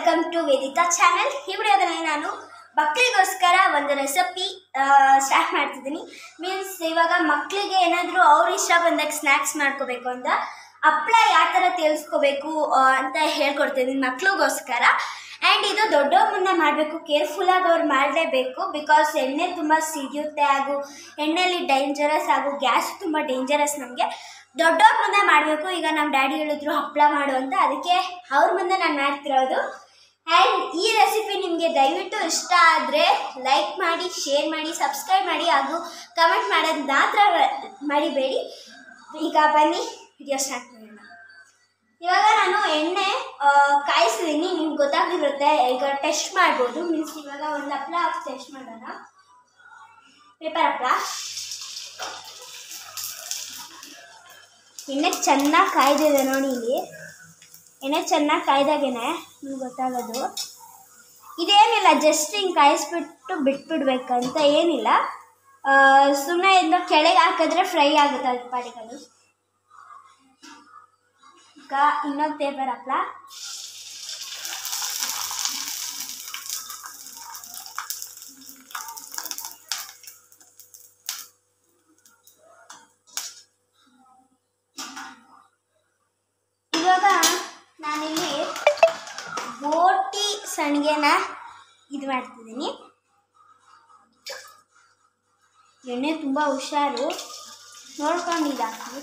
Welcome to ವೇದಿತಾ channel. ಈ ವಿಡಿಯೋದಲ್ಲಿ ನಾನು ಮಕ್ಕಳಿಗೋಸ್ಕರ ಒಂದು ರೆಸಿಪಿ ಸ್ಟಾರ್ಟ್ ಮಾಡ್ತಿದ್ದೀನಿ. ಮೀನ್ಸ್ ಇವಾಗ ಮಕ್ಕಳಿಗೆ ಏನಾದರೂ ಅವ್ರು ಇಷ್ಟ ಬಂದಾಗ ಸ್ನ್ಯಾಕ್ಸ್ ಮಾಡ್ಕೋಬೇಕು ಅಂತ ಹಪ್ಪಳ ಯಾವ ಥರ ತೇಲ್ಸ್ಕೋಬೇಕು ಅಂತ ಹೇಳ್ಕೊಡ್ತೀನಿ ಮಕ್ಕಳಿಗೋಸ್ಕರ. ಆ್ಯಂಡ್ ಇದು ದೊಡ್ಡವ್ರ ಮುಂದೆ ಮಾಡಬೇಕು, ಕೇರ್ಫುಲ್ಲಾಗಿ ಅವ್ರು ಮಾಡಲೇಬೇಕು. ಬಿಕಾಸ್ ಎಣ್ಣೆ ತುಂಬ ಸಿಡಿಯುತ್ತೆ, ಹಾಗೂ ಎಣ್ಣೆಯಲ್ಲಿ ಡೇಂಜರಸ್, ಹಾಗೂ ಗ್ಯಾಸ್ ತುಂಬ ಡೇಂಜರಸ್. ನಮಗೆ ದೊಡ್ಡವ್ರ ಮುಂದೆ ಮಾಡಬೇಕು. ಈಗ ನಮ್ಮ ಡ್ಯಾಡಿ ಹೇಳಿದ್ರು ಹಪ್ಪಳ ಮಾಡು ಅಂತ, ಅದಕ್ಕೆ ಅವ್ರ ಮುಂದೆ ನಾನು ಮಾಡ್ತಿರೋದು. ಆ್ಯಂಡ್ ಈ ರೆಸಿಪಿ ನಿಮಗೆ ದಯವಿಟ್ಟು ಇಷ್ಟ ಆದರೆ ಲೈಕ್ ಮಾಡಿ, ಶೇರ್ ಮಾಡಿ, ಸಬ್ಸ್ಕ್ರೈಬ್ ಮಾಡಿ, ಹಾಗೂ ಕಮೆಂಟ್ ಮಾಡೋದು ಮಾತ್ರ ಮರಿಬೇಡಿ. ಈಗ ಬನ್ನಿ ವಿಡಿಯೋ ಸ್ಟಾರ್ಟ್ ಮಾಡೋಣ. ಇವಾಗ ನಾನು ಎಣ್ಣೆ ಕಾಯಿಸಿದ್ದೀನಿ, ನಿಮ್ಗೆ ಗೊತ್ತಾಗಿರುತ್ತೆ. ಈಗ ಟೆಸ್ಟ್ ಮಾಡ್ಬೋದು. ಮೀನ್ಸ್ ಇವಾಗ ಒಂದು ಹಪ್ಪಳ ಟೆಸ್ಟ್ ಮಾಡೋಣ. ಪೇಪರ್ ಹಪ್ಪಳ ಎಣ್ಣೆ ಚೆನ್ನಾಗಿ ಕಾಯ್ದಿದೆ ನೋಡಿ. ಇಲ್ಲಿ ಎಣ್ಣೆ ಚೆನ್ನಾಗಿ ಕಾಯ್ದಾಗೇನೆ ನಿಮ್ಗೆ ಗೊತ್ತಾಗೋದು. ಇದೇನಿಲ್ಲ, ಜಸ್ಟ್ ಹಿಂಗೆ ಕಾಯಿಸ್ಬಿಟ್ಟು ಬಿಟ್ಬಿಡ್ಬೇಕಂತ ಏನಿಲ್ಲ. ಸುಮ್ಮನೆ ಇಂದ ಕೆಳಗೆ ಹಾಕಿದ್ರೆ ಫ್ರೈ ಆಗುತ್ತೆ ಅದು ಪಾಡಿಗದು. ಈಗ ಇನ್ನೊಂದು ಪೇಪರ್ ಹಪ್ಪಳ ಇವಾಗ ನಾನಿಲ್ಲಿ ಬೋಟಿ ಸಣ್ಗೆನ ಇದು ಮಾಡ್ತಿದ್ದೀನಿ. ಎಣ್ಣೆ ತುಂಬ ಹುಷಾರು, ನೋಡ್ಕೊಂಡು ಇದಾಕಿ.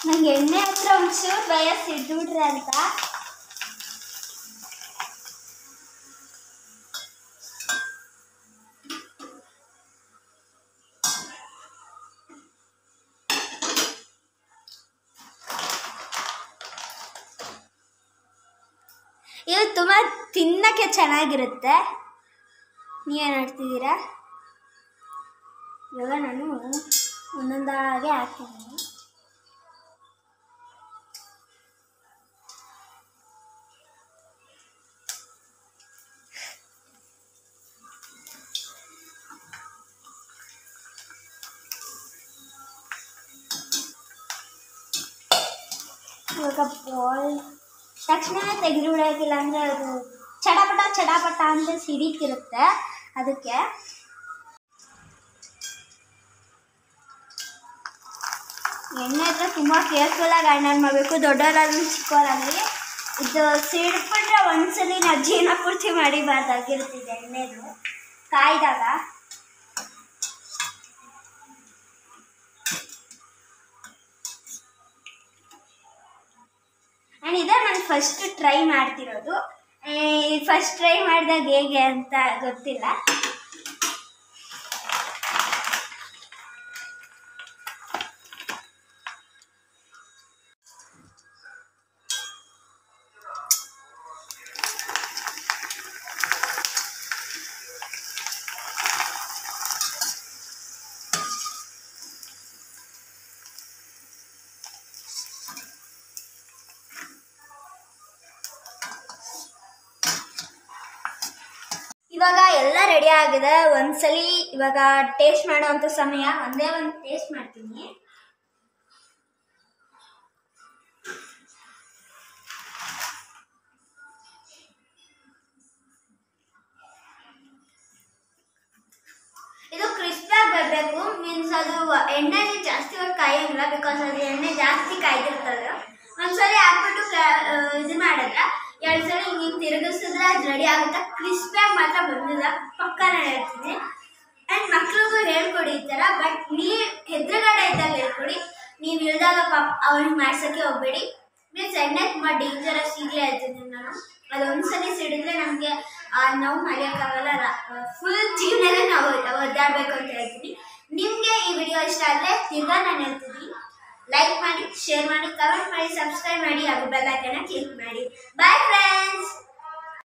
ನಂಗೆ ಎಣ್ಣೆ ಹತ್ರ ಒಂಚೂರು ಭಯ ಸಿಡ್ಬಿಟ್ರೆ ಅಂತ. ಇದು ತುಂಬ ತಿನ್ನಕ್ಕೆ ಚೆನ್ನಾಗಿರುತ್ತೆ. ನೀವೇನು ಮಾಡ್ತಿದ್ದೀರಾ? ಇವಾಗ ನಾನು ಒಂದೊಂದಾಗೆ ಹಾಕ್ತಿದ್ದೀನಿ. ಇವಾಗ ಬಾಲ್ ತಕ್ಷಣ ತೆಗೆದು ಬಿಡೋಕ್ಕಿಲ್ಲ, ಅಂದರೆ ಅದು ಚಡಪಟ ಚಡಪಟ ಅಂತ ಸಿಡಿತಿರುತ್ತೆ. ಅದಕ್ಕೆ ಎಣ್ಣೆ ಹತ್ರ ತುಂಬ ಕೇರ್ಫುಲ್ಲಾಗಿ ಹ್ಯಾಂಡಲ್ ಮಾಡಬೇಕು. ದೊಡ್ಡವರಾಗಲಿ ಚಿಕ್ಕವರಾಗಲಿ ಇದು ಸಿಡ್ಬಿಟ್ರೆ ಒಂದ್ಸಲಿ ನಾವು ಜೀವನ ಪೂರ್ತಿ ಮಾಡಿಬಾರ್ದಾಗಿರ್ತಿದೆ. ಎಣ್ಣೆದು ಕಾಯ್ದಾಗ ಆ್ಯಂಡ್ ಇದೇ ನಾನು ಫಸ್ಟ್ ಟ್ರೈ ಮಾಡ್ತಿರೋದು. ಫಸ್ಟ್ ಟ್ರೈ ಮಾಡಿದಾಗ ಹೇಗೆ ಅಂತ ಗೊತ್ತಿಲ್ಲ. ಇವಾಗ ಎಲ್ಲ ರೆಡಿ ಆಗಿದೆ. ಒಂದ್ಸಲಿ ಇವಾಗ ಟೇಸ್ಟ್ ಮಾಡೋವಂಥ ಸಮಯ. ಒಂದೇ ಒಂದು ಟೇಸ್ಟ್ ಮಾಡ್ತೀನಿ. ಇದು ಕ್ರಿಸ್ಪಿಯಾಗಿ ಬರಬೇಕು. ಮೀನ್ಸ್ ಅದು ಎಣ್ಣೆಲಿ ಜಾಸ್ತಿ ಹೊತ್ತು ಕಾಯೋಂಗಿಲ್ಲ, ಬಿಕಾಸ್ ಅದು ಎಣ್ಣೆ ಜಾಸ್ತಿ ಕಾಯ್ದಿರ್ತದೆ. ಒಂದ್ಸಲಿ ಹಾಕ್ಬಿಟ್ಟು ಇದು ಮಾಡಿದ್ರೆ ಎರಡು ಸಲ ಹಿಂಗೆ ತಿರುಗಿಸಿದ್ರೆ ಅದು ರೆಡಿ ಆಗುತ್ತೆ. ಕ್ರಿಸ್ಪಿಯಾಗಿ ಮಾತ್ರ ಬಂದಿಲ್ಲ, ಪಕ್ಕ ನಾನು ಹೇಳ್ತೀನಿ. ಆ್ಯಂಡ್ ಮಕ್ಳಿಗೂ ಹೇಳ್ಕೊಡಿ ಈ ಥರ. ಬಟ್ ನೀವು ಎದುರುಗಡೆ ಇದ್ದಾಗ ಹೇಳ್ಕೊಡಿ, ನೀವು ಇಳಿದಾಗ ಅವ್ರಿಗೆ ಮಾಡ್ಸೋಕ್ಕೆ ಹೋಗಬೇಡಿ. ಮೀನ್ಸ್ ಎಣ್ಣೆ ತುಂಬ ಡೇಂಜರಸ್. ಈಗಲೇ ಹೇಳ್ತೀನಿ ನಾನು. ಅದು ಒಂದ್ಸಲಿ ಸಿಡಿದ್ರೆ ನಮಗೆ ನೋವು ಮರೆಯೋಕ್ಕಾಗಲ್ಲ. ಫುಲ್ ಜೀವನನೇ ನಾವು ಒದ್ದಾಡಬೇಕು ಅಂತ ಹೇಳ್ತೀನಿ. ನಿಮಗೆ ಈ ವಿಡಿಯೋ ಇಷ್ಟ ಆದರೆ ತಿರ್ಗಾ ನಾನು ಹೇಳ್ತೀನಿ, ಲೈಕ್ ಮಾಡಿ, ಶೇರ್ ಮಾಡಿ, ಕಮೆಂಟ್ ಮಾಡಿ, ಸಬ್ಸ್ಕ್ರೈಬ್ ಮಾಡಿ, ಹಾಗೂ ಬೆಲ್ ಐಕಾನ್ನ ಕ್ಲಿಕ್ ಮಾಡಿ. Bye friends.